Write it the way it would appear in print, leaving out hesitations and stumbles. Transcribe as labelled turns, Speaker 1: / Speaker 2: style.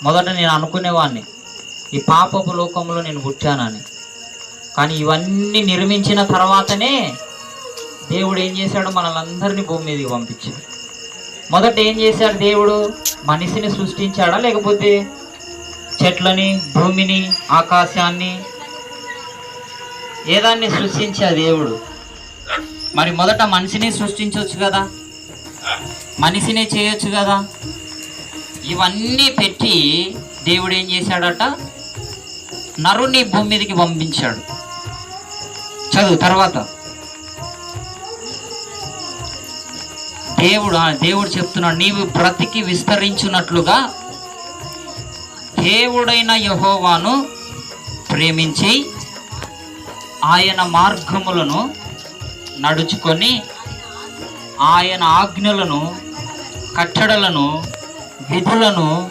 Speaker 1: మొదట నేను అనుకునేవాడిని ఈ పాపపు లోకంలో నేను పుట్టానని. కానీ ఇవన్నీ నిర్మించిన తర్వాతనే దేవుడు ఏం చేశాడు? మనల్ని భూమి మీదకి పంపించాడు. మొదట ఏం చేశాడు దేవుడు? మనిషిని సృష్టించాడా, లేకపోతే చెట్లని, భూమిని, ఆకాశాన్ని, ఏదాన్ని సృష్టించా దేవుడు? మరి మొదట మనిషిని సృష్టించవచ్చు కదా, మనిషినే చేయొచ్చు కదా. ఇవన్నీ పెట్టి దేవుడు ఏం చేశాడట? నరుని భూమి మీదకి పంపించాడు. చదువు తర్వాత. దేవుడు చెప్తున్నాడు, నీవు బ్రతికి విస్తరించున్నట్లుగా దేవుడైన యెహోవాను ప్రేమించి ఆయన మార్గములను నడుచుకొని ఆయన ఆజ్ఞలను, కట్టడలను, విధులను